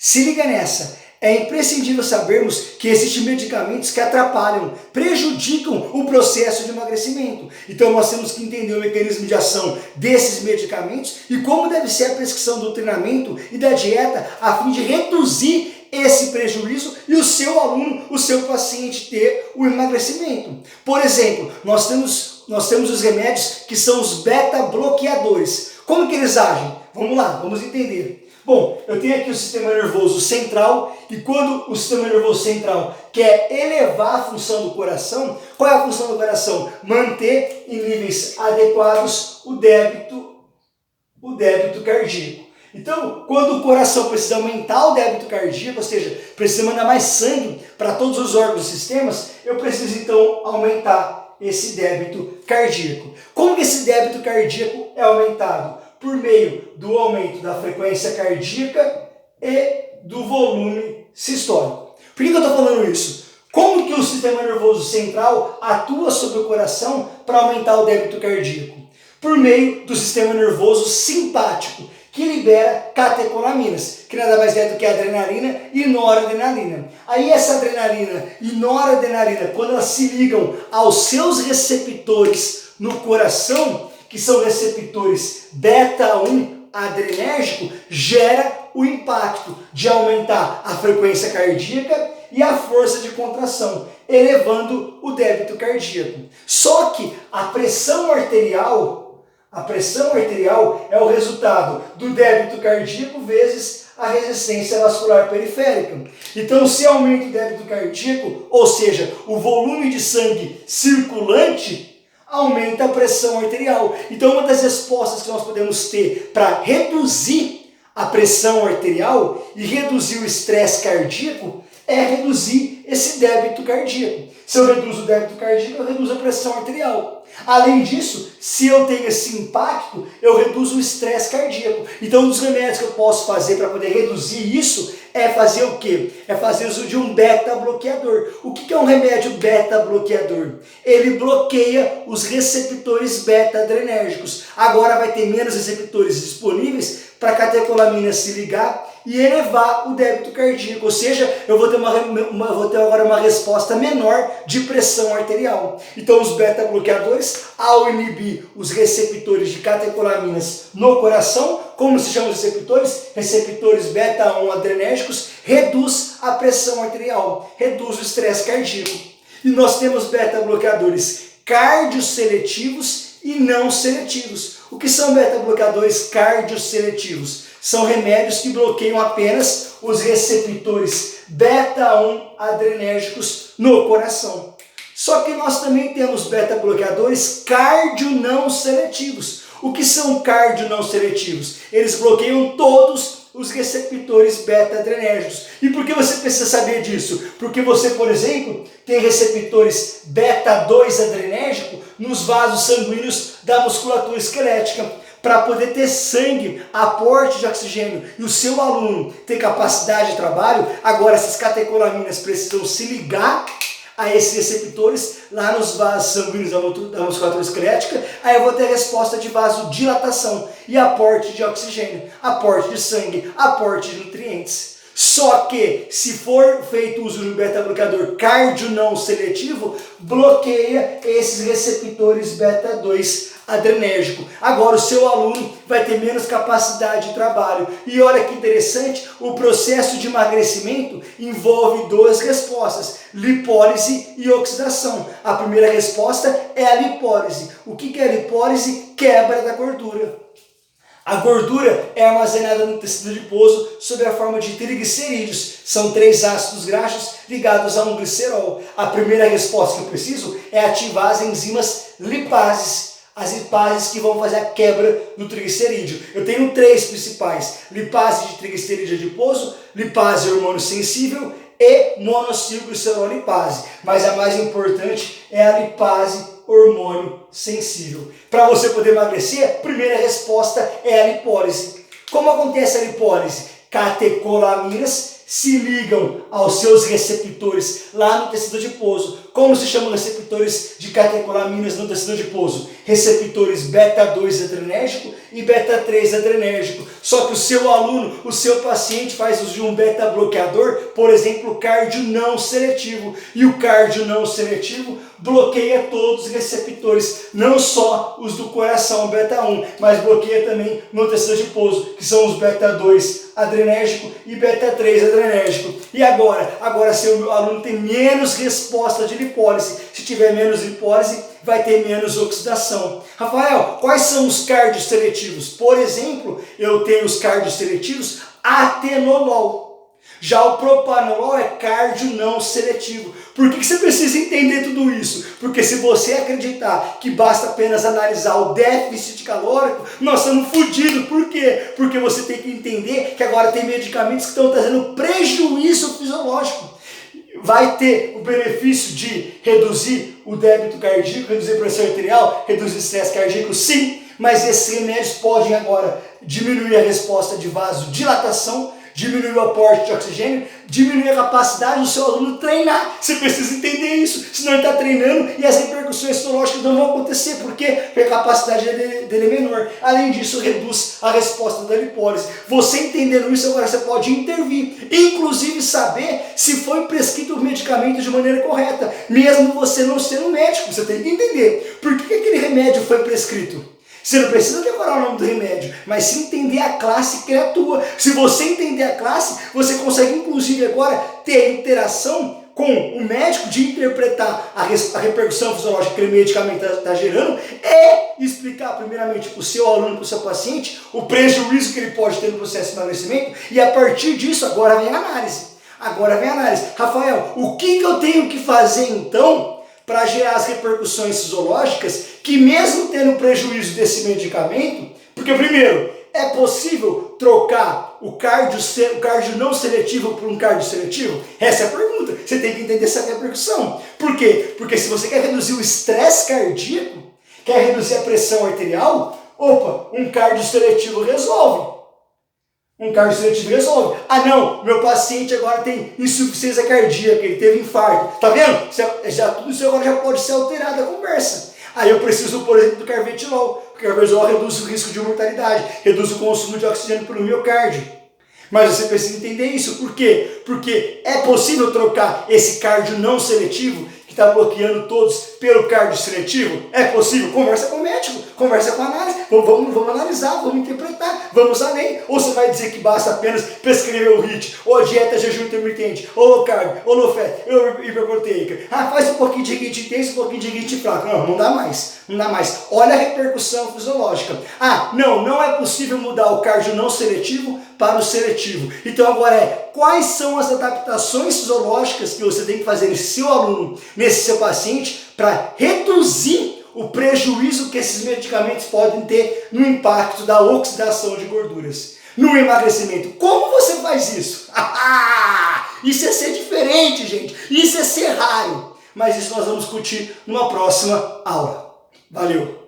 Se liga nessa, é imprescindível sabermos que existem medicamentos que atrapalham, prejudicam o processo de emagrecimento. Então nós temos que entender o mecanismo de ação desses medicamentos e como deve ser a prescrição do treinamento e da dieta a fim de reduzir esse prejuízo e o seu aluno, o seu paciente ter o emagrecimento. Por exemplo, nós temos os remédios que são os beta-bloqueadores. Como que eles agem? Vamos lá, vamos entender. Bom, eu tenho aqui o sistema nervoso central e quando o sistema nervoso central quer elevar a função do coração, qual é a função do coração? Manter em níveis adequados o débito cardíaco. Então, quando o coração precisa aumentar o débito cardíaco, ou seja, precisa mandar mais sangue para todos os órgãos e sistemas, eu preciso então aumentar esse débito cardíaco. Como que esse débito cardíaco é aumentado? Por meio do aumento da frequência cardíaca e do volume sistólico. Por que eu estou falando isso? Como que o sistema nervoso central atua sobre o coração para aumentar o débito cardíaco? Por meio do sistema nervoso simpático, que libera catecolaminas, que nada mais é do que adrenalina e noradrenalina. Aí essa adrenalina e noradrenalina, quando elas se ligam aos seus receptores no coração, que são receptores beta-1 adrenérgico, gera o impacto de aumentar a frequência cardíaca e a força de contração, elevando o débito cardíaco. Só que a pressão arterial é o resultado do débito cardíaco vezes a resistência vascular periférica. Então, se aumenta o débito cardíaco, ou seja, o volume de sangue circulante, aumenta a pressão arterial. Então, uma das respostas que nós podemos ter para reduzir a pressão arterial e reduzir o estresse cardíaco é reduzir esse débito cardíaco. Se eu reduzo o débito cardíaco, eu reduzo a pressão arterial. Além disso, se eu tenho esse impacto, eu reduzo o estresse cardíaco. Então, um dos remédios que eu posso fazer para poder reduzir isso é fazer o quê? É fazer uso de um beta-bloqueador. O que é um remédio beta-bloqueador? Ele bloqueia os receptores beta-adrenérgicos. Agora vai ter menos receptores disponíveis para a catecolamina se ligar e elevar o débito cardíaco, ou seja, eu vou ter agora uma resposta menor de pressão arterial. Então os beta-bloqueadores, ao inibir os receptores de catecolaminas no coração, como se chamam os receptores? Receptores beta-1 adrenérgicos, reduz a pressão arterial, reduz o estresse cardíaco. E nós temos beta-bloqueadores cardioseletivos e não seletivos. O que são beta-bloqueadores cardioseletivos? São remédios que bloqueiam apenas os receptores beta-1 adrenérgicos no coração. Só que nós também temos beta-bloqueadores cardio não seletivos. O que são cardio não seletivos? Eles bloqueiam todos os receptores beta-adrenérgicos. E por que você precisa saber disso? Porque você, por exemplo, tem receptores beta-2 adrenérgico nos vasos sanguíneos da musculatura esquelética. Para poder ter sangue, aporte de oxigênio e o seu aluno ter capacidade de trabalho, agora essas catecolaminas precisam se ligar a esses receptores lá nos vasos sanguíneos da musculatura esquelética. Aí eu vou ter a resposta de vasodilatação e aporte de oxigênio, aporte de sangue, aporte de nutrientes. Só que, se for feito uso de um beta-bloqueador cardio não seletivo, bloqueia esses receptores beta-2 adrenérgico. Agora o seu aluno vai ter menos capacidade de trabalho. E olha que interessante, o processo de emagrecimento envolve duas respostas, lipólise e oxidação. A primeira resposta é a lipólise. O que é a lipólise? Quebra da gordura. A gordura é armazenada no tecido adiposo sob a forma de triglicerídeos. São 3 ácidos graxos ligados a um glicerol. A primeira resposta que eu preciso é ativar as enzimas lipases. As lipases que vão fazer a quebra do triglicerídeo. Eu tenho 3 principais: lipase de triglicerídeo adiposo, lipase hormônio sensível e monocilglicerol-lipase. Mas a mais importante é a lipase hormônio sensível. Para você poder emagrecer, a primeira resposta é a lipólise. Como acontece a lipólise? Catecolaminas se ligam aos seus receptores lá no tecido adiposo. Como se chamam receptores de catecolaminas no tecido adiposo? Receptores beta-2 adrenérgico e beta-3 adrenérgico. Só que o seu aluno, o seu paciente faz uso de um beta-bloqueador, por exemplo, cardio não seletivo. E o cardio não seletivo bloqueia todos os receptores, não só os do coração beta-1, mas bloqueia também no tecido adiposo, que são os beta-2 adrenérgico e beta-3 adrenérgico. E agora seu aluno tem menos resposta de lipólise. Se tiver menos lipólise, vai ter menos oxidação. Rafael, quais são os cardios seletivos? Por exemplo, eu tenho os cardios seletivos atenolol. Já o propanolol é cardio não seletivo. Por que você precisa entender tudo isso? Porque se você acreditar que basta apenas analisar o déficit calórico, nós estamos fodidos. Por quê? Porque você tem que entender que agora tem medicamentos que estão trazendo prejuízo fisiológico. Vai ter o benefício de reduzir o débito cardíaco, reduzir a pressão arterial, reduzir o estresse cardíaco, sim, mas esses remédios podem agora diminuir a resposta de vasodilatação, diminuir o aporte de oxigênio, diminuir a capacidade do seu aluno treinar. Você precisa entender isso, senão ele está treinando e as repercussões histológicas não vão acontecer. Por quê? Porque a capacidade dele é menor. Além disso, reduz a resposta da lipólise. Você entendendo isso, agora você pode intervir, inclusive saber se foi prescrito o medicamento de maneira correta, mesmo você não sendo médico. Você tem que entender por que aquele remédio foi prescrito. Você não precisa decorar o nome do remédio, mas sim entender a classe que atua. Se você entender a classe, você consegue inclusive agora ter interação com o médico de interpretar a repercussão fisiológica que aquele medicamento está gerando e explicar primeiramente para o seu aluno, para o seu paciente, o prejuízo que ele pode ter no processo de emagrecimento, e a partir disso agora vem a análise. Rafael, o que eu tenho que fazer então para gerar as repercussões fisiológicas que, mesmo tendo prejuízo desse medicamento, porque primeiro, é possível trocar o cardio não seletivo por um cardio seletivo? Essa é a pergunta. Você tem que entender essa repercussão. Por quê? Porque se você quer reduzir o estresse cardíaco, quer reduzir a pressão arterial, um cardio seletivo resolve. Ah não, meu paciente agora tem insuficiência cardíaca, ele teve infarto. Tá vendo? Tudo isso agora já pode ser alterado a conversa. Aí eu preciso, por exemplo, do carvedilol. O carvedilol reduz o risco de mortalidade, reduz o consumo de oxigênio pelo miocárdio. Mas você precisa entender isso. Por quê? Porque é possível trocar esse cardio não seletivo, que está bloqueando todos, pelo cardio seletivo? É possível? Conversa com o médico, conversa com a análise, vamos analisar, vamos interpretar, vamos além. Ou você vai dizer que basta apenas prescrever o HIIT, ou a dieta jejum intermitente, ou low carb, ou low fat, ou hiperproteica. Faz um pouquinho de HIIT intenso, um pouquinho de HIIT fraco. Não dá mais. Olha a repercussão fisiológica. Não é possível mudar o cardio não seletivo para o seletivo. Então agora quais são as adaptações fisiológicas que você tem que fazer nesse seu aluno, nesse seu paciente, para reduzir o prejuízo que esses medicamentos podem ter no impacto da oxidação de gorduras, no emagrecimento. Como você faz isso? Isso é ser diferente, gente. Isso é ser raro. Mas isso nós vamos discutir numa próxima aula. Valeu!